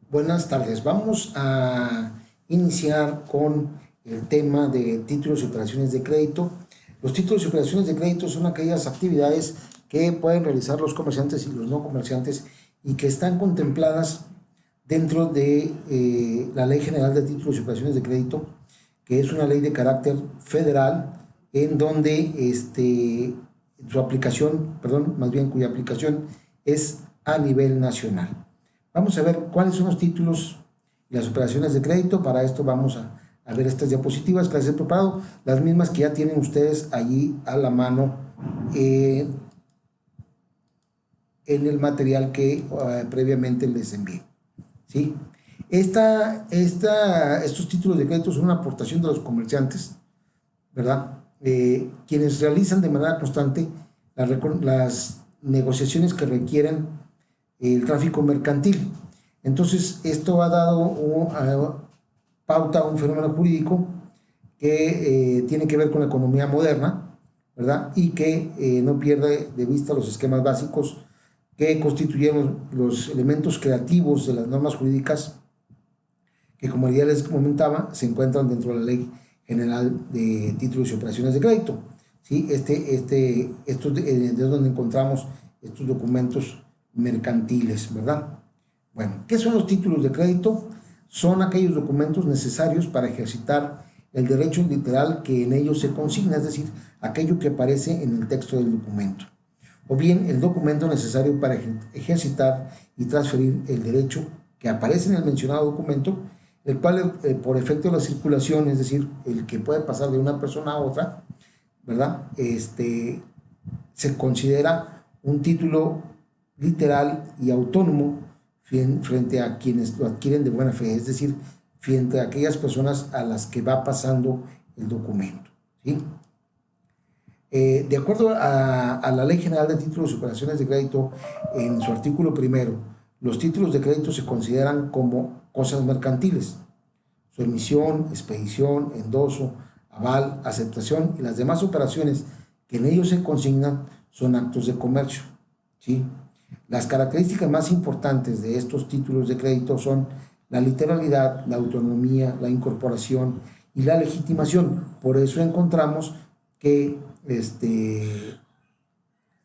Buenas tardes. Vamos a iniciar con el tema de títulos y operaciones de crédito. Los títulos y operaciones de crédito son aquellas actividades que pueden realizar los comerciantes y los no comerciantes y que están contempladas dentro de la Ley General de Títulos y Operaciones de Crédito, que es una ley de carácter federal en donde su aplicación, perdón, más bien cuya aplicación es a nivel nacional. Vamos a ver cuáles son los títulos y las operaciones de crédito. Para esto vamos a ver estas diapositivas que les he preparado, las mismas que ya tienen ustedes allí a la mano en el material que previamente les envié. ¿Sí? Estos títulos de crédito son una aportación de los comerciantes, ¿verdad? Quienes realizan de manera constante las negociaciones que requieren el tráfico mercantil. Entonces, esto ha dado pauta a un fenómeno jurídico que tiene que ver con la economía moderna, ¿verdad? Y que no pierde de vista los esquemas básicos que constituyeron los elementos creativos de las normas jurídicas que, como ya les comentaba, se encuentran dentro de la Ley General de Títulos y Operaciones de Crédito. ¿Sí? Esto es donde encontramos estos documentos mercantiles, ¿verdad? Bueno, ¿qué son los títulos de crédito? Son aquellos documentos necesarios para ejercitar el derecho literal que en ellos se consigna, es decir, aquello que aparece en el texto del documento, o bien el documento necesario para ejercitar y transferir el derecho que aparece en el mencionado documento, el cual por efecto de la circulación, es decir, el que puede pasar de una persona a otra, ¿verdad? Se considera un título literal y autónomo frente a quienes lo adquieren de buena fe, es decir, frente a aquellas personas a las que va pasando el documento. ¿Sí? De acuerdo a la Ley General de Títulos y Operaciones de Crédito, en su artículo primero, los títulos de crédito se consideran como cosas mercantiles. Su emisión, expedición, endoso, aval, aceptación y las demás operaciones que en ellos se consignan son actos de comercio. ¿Sí? Las características más importantes de estos títulos de crédito son la literalidad, la autonomía, la incorporación y la legitimación. Por eso encontramos que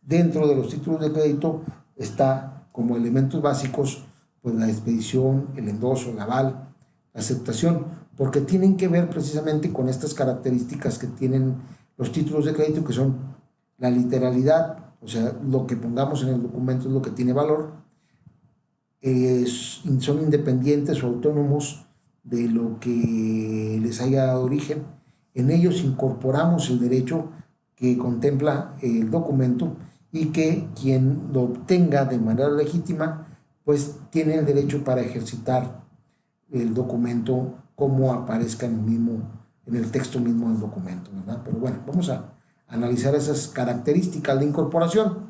dentro de los títulos de crédito está como elementos básicos pues la expedición, el endoso, el aval, la aceptación, porque tienen que ver precisamente con estas características que tienen los títulos de crédito, que son la literalidad, o sea, lo que pongamos en el documento es lo que tiene valor, son independientes o autónomos de lo que les haya dado origen. En ellos incorporamos el derecho que contempla el documento y que quien lo obtenga de manera legítima, pues tiene el derecho para ejercitar el documento como aparezca en el texto mismo del documento, ¿verdad? Pero bueno, vamos a analizar esas características de incorporación,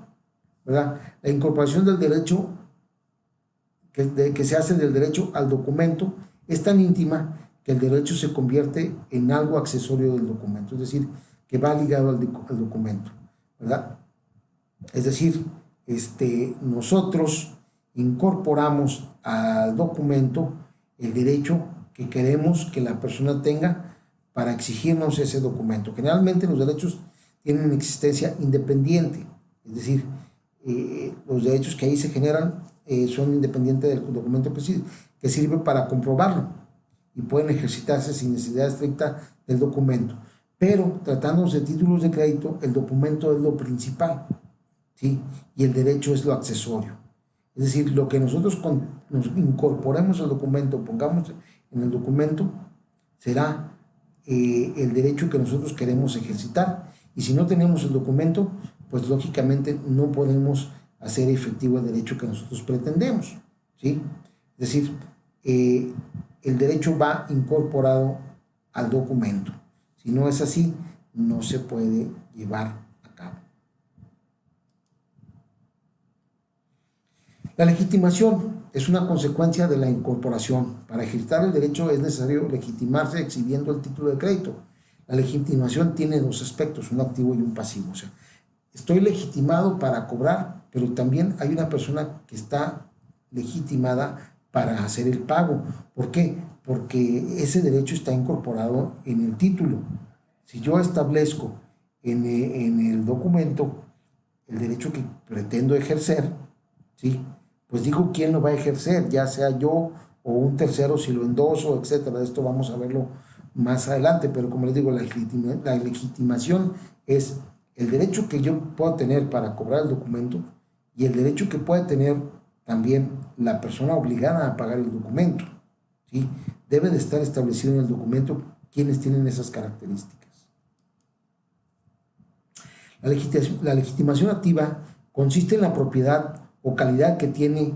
¿verdad? La incorporación del derecho que se hace del derecho al documento es tan íntima que el derecho se convierte en algo accesorio del documento, es decir, que va ligado al documento, ¿verdad? Es decir, nosotros incorporamos al documento el derecho que queremos que la persona tenga para exigirnos ese documento. Generalmente los derechos tienen existencia independiente, es decir, los derechos que ahí se generan son independientes del documento que sirve para comprobarlo y pueden ejercitarse sin necesidad estricta del documento. Pero tratándose de títulos de crédito, el documento es lo principal, ¿sí? Y el derecho es lo accesorio. Es decir, lo que nosotros nos incorporemos al documento, pongamos en el documento, será el derecho que nosotros queremos ejercitar. Y si no tenemos el documento, pues lógicamente no podemos hacer efectivo el derecho que nosotros pretendemos, ¿sí? Es decir, el derecho va incorporado al documento. Si no es así, no se puede llevar a cabo. La legitimación es una consecuencia de la incorporación. Para ejercitar el derecho es necesario legitimarse exhibiendo el título de crédito. La legitimación tiene dos aspectos, un activo y un pasivo. O sea, estoy legitimado para cobrar, pero también hay una persona que está legitimada para hacer el pago. ¿Por qué? Porque ese derecho está incorporado en el título. Si yo establezco en el documento el derecho que pretendo ejercer, ¿sí? Pues digo quién lo va a ejercer, ya sea yo o un tercero si lo endoso, etcétera. Esto vamos a verlo más adelante, pero como les digo, la legitimación es el derecho que yo puedo tener para cobrar el documento y el derecho que puede tener también la persona obligada a pagar el documento, ¿sí? Debe de estar establecido en el documento quiénes tienen esas características. La legitimación activa consiste en la propiedad o calidad que tiene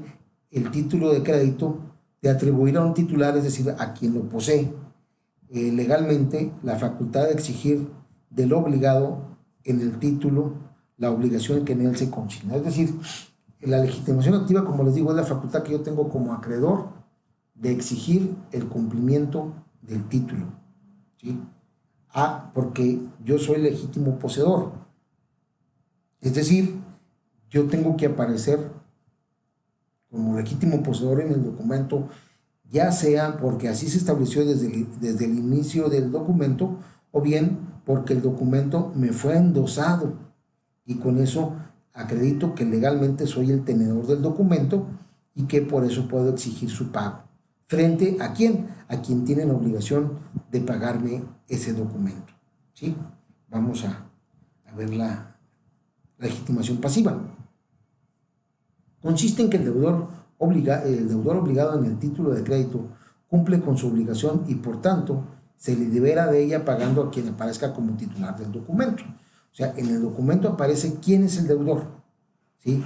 el título de crédito de atribuir a un titular, es decir, a quien lo posee, legalmente la facultad de exigir del obligado en el título la obligación que en él se consigna. Es decir, la legitimación activa, como les digo, es la facultad que yo tengo como acreedor de exigir el cumplimiento del título, ¿sí? Porque yo soy legítimo poseedor. Es decir, yo tengo que aparecer como legítimo poseedor en el documento, ya sea porque así se estableció desde el inicio del documento, o bien porque el documento me fue endosado y con eso acredito que legalmente soy el tenedor del documento y que por eso puedo exigir su pago. ¿Frente a quién? A quien tiene la obligación de pagarme ese documento, ¿sí? Vamos a ver la legitimación pasiva. Consiste en que el deudor obligado en el título de crédito cumple con su obligación y por tanto se le libera de ella pagando a quien aparezca como titular del documento. O sea, en el documento aparece quién es el deudor, ¿sí?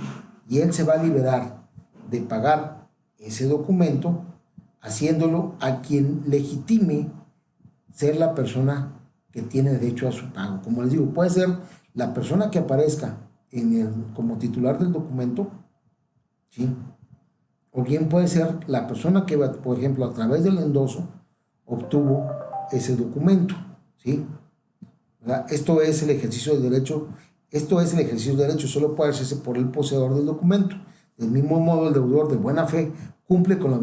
Y él se va a liberar de pagar ese documento haciéndolo a quien legitime ser la persona que tiene derecho a su pago. Como les digo, puede ser la persona que aparezca como titular del documento, ¿sí? O bien puede ser la persona que, por ejemplo, a través del endoso obtuvo ese documento, ¿sí? ¿Verdad? Esto es el ejercicio del derecho, solo puede hacerse por el poseedor del documento. Del mismo modo, el deudor de buena fe cumple con la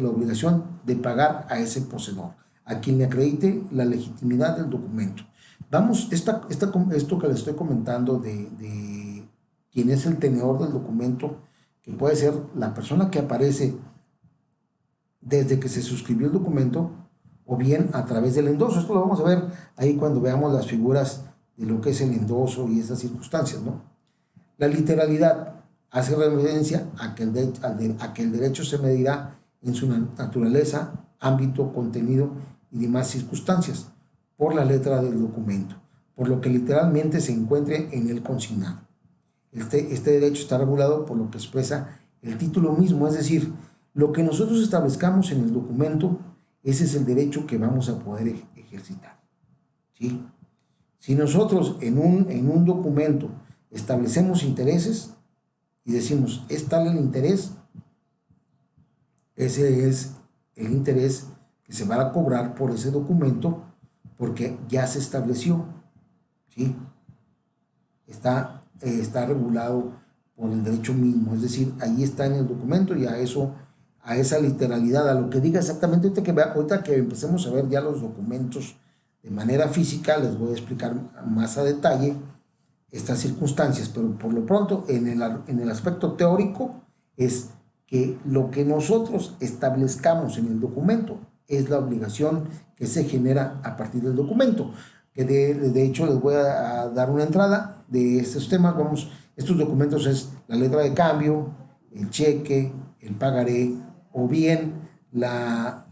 obligación de pagar a ese poseedor, a quien le acredite la legitimidad del documento. Vamos, esto que les estoy comentando de quién es el tenedor del documento, que puede ser la persona que aparece desde que se suscribió el documento o bien a través del endoso. Esto lo vamos a ver ahí cuando veamos las figuras de lo que es el endoso y esas circunstancias, ¿no? La literalidad hace referencia a que el derecho se medirá en su naturaleza, ámbito, contenido y demás circunstancias por la letra del documento, por lo que literalmente se encuentre en el consignado. Este derecho está regulado por lo que expresa el título mismo, es decir, lo que nosotros establezcamos en el documento, ese es el derecho que vamos a poder ejercitar, ¿sí? Si nosotros en un documento establecemos intereses y decimos, es tal el interés, ese es el interés que se va a cobrar por ese documento porque ya se estableció, ¿sí? Está regulado por el derecho mismo, es decir, ahí está en el documento y a esa literalidad, a lo que diga exactamente. Ahorita que empecemos a ver ya los documentos de manera física, les voy a explicar más a detalle estas circunstancias, pero por lo pronto en el aspecto teórico es que lo que nosotros establezcamos en el documento es la obligación que se genera a partir del documento, que de hecho les voy a dar una entrada de estos temas. Estos documentos es la letra de cambio, el cheque, el pagaré, o bien las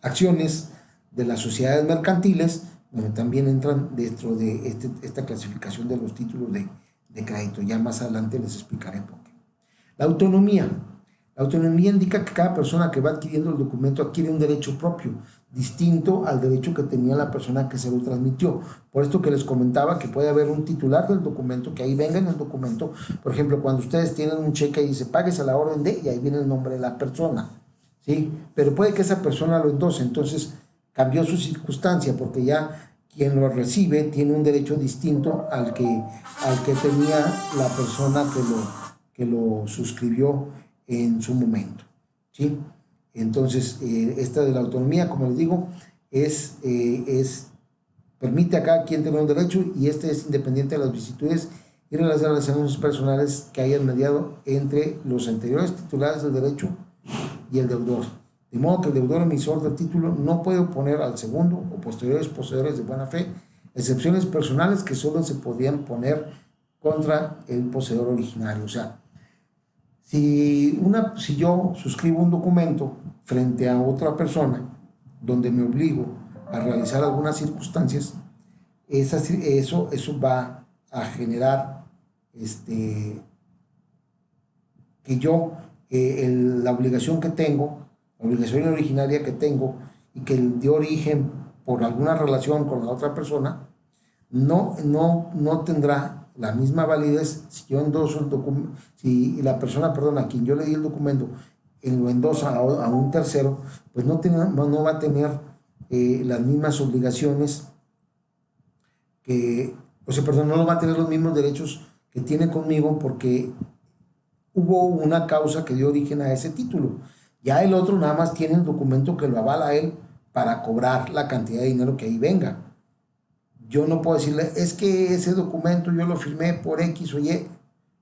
acciones de las sociedades mercantiles, donde también entran dentro de esta clasificación de los títulos de crédito. Ya más adelante les explicaré por qué. La autonomía. La autonomía indica que cada persona que va adquiriendo el documento adquiere un derecho propio, distinto al derecho que tenía la persona que se lo transmitió. Por esto que les comentaba que puede haber un titular del documento, que ahí venga en el documento. Por ejemplo, cuando ustedes tienen un cheque y dice, pagues a la orden de, y ahí viene el nombre de la persona, ¿sí? Pero puede que esa persona lo endose, entonces cambió su circunstancia, porque ya quien lo recibe tiene un derecho distinto al que tenía la persona que lo suscribió en su momento, ¿sí? Entonces, esta de la autonomía, como les digo, permite a cada quien tener un derecho, y este es independiente de las vicisitudes y las relaciones personales que hayan mediado entre los anteriores titulares del derecho y el deudor. De modo que el deudor emisor del título no puede oponer al segundo o posteriores poseedores de buena fe excepciones personales que solo se podían poner contra el poseedor originario. O sea, si yo suscribo un documento frente a otra persona donde me obligo a realizar algunas circunstancias, eso va a generar que yo, la obligación que tengo, la obligación originaria que tengo y que dio origen por alguna relación con la otra persona, no tendrá la misma validez si yo endoso el documento, si la persona, perdón, a quien yo le di el documento, lo endosa a un tercero, pues no va a tener las mismas obligaciones no va a tener los mismos derechos que tiene conmigo, porque hubo una causa que dio origen a ese título. Ya el otro nada más tiene el documento que lo avala a él para cobrar la cantidad de dinero que ahí venga. Yo no puedo decirle, es que ese documento yo lo firmé por X o Y.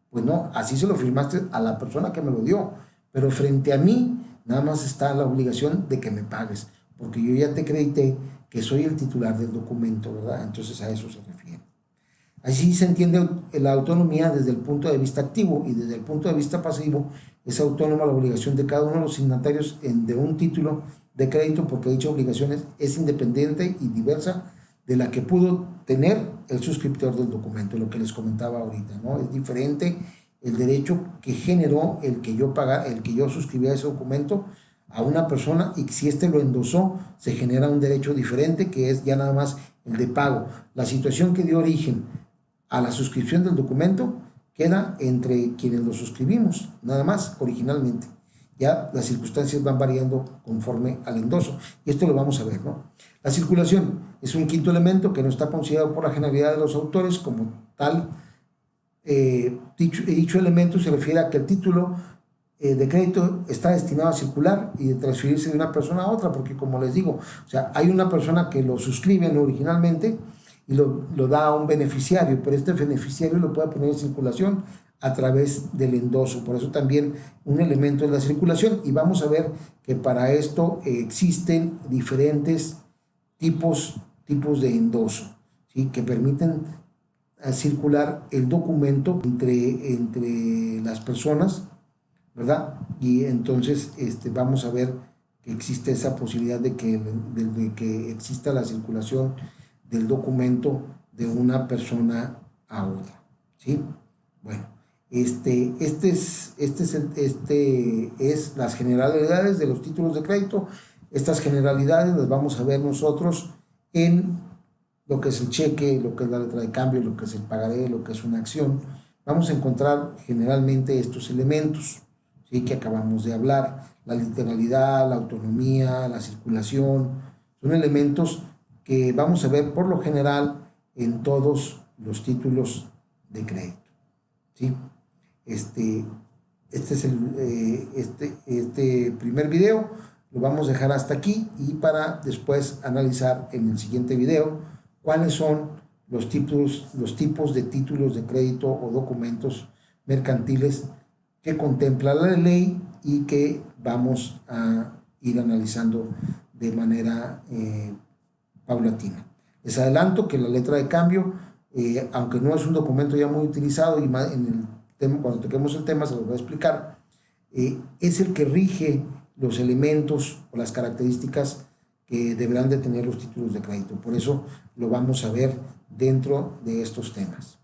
Pues no, así se lo firmaste a la persona que me lo dio, pero frente a mí nada más está la obligación de que me pagues, porque yo ya te acredité que soy el titular del documento, ¿verdad? Entonces a eso se refiere. Así se entiende la autonomía desde el punto de vista activo, y desde el punto de vista pasivo es autónoma la obligación de cada uno de los signatarios de un título de crédito, porque dicha obligación es independiente y diversa de la que pudo tener el suscriptor del documento, lo que les comentaba ahorita, ¿no? Es diferente el derecho que generó el que yo suscribí a ese documento a una persona, y si éste lo endosó, se genera un derecho diferente, que es ya nada más el de pago. La situación que dio origen a la suscripción del documento queda entre quienes lo suscribimos, nada más, originalmente. Ya las circunstancias van variando conforme al endoso, y esto lo vamos a ver, ¿no? La circulación es un quinto elemento que no está considerado por la generalidad de los autores como tal. Dicho elemento se refiere a que el título de crédito está destinado a circular y de transferirse de una persona a otra, porque como les digo, o sea, hay una persona que lo suscribe originalmente y lo da a un beneficiario, pero este beneficiario lo puede poner en circulación a través del endoso. Por eso también un elemento es la circulación, y vamos a ver que para esto existen diferentes tipos de endoso, ¿sí? Que permiten circular el documento entre las personas, ¿verdad? Y entonces vamos a ver que existe esa posibilidad de que exista la circulación del documento de una persona a otra, ¿sí? Bueno, es las generalidades de los títulos de crédito. Estas generalidades las vamos a ver nosotros en lo que es el cheque, lo que es la letra de cambio, lo que es el pagaré, lo que es una acción. Vamos a encontrar generalmente estos elementos, ¿sí?, que acabamos de hablar: la literalidad, la autonomía, la circulación. Son elementos que vamos a ver por lo general en todos los títulos de crédito, ¿sí? Este primer video lo vamos a dejar hasta aquí, y para después analizar en el siguiente video cuáles son los tipos de títulos de crédito o documentos mercantiles que contempla la ley y que vamos a ir analizando de manera paulatina. Les adelanto que la letra de cambio, aunque no es un documento ya muy utilizado, y más en el tema, cuando toquemos el tema se los voy a explicar, es el que rige los elementos o las características que deberán de tener los títulos de crédito. Por eso lo vamos a ver dentro de estos temas.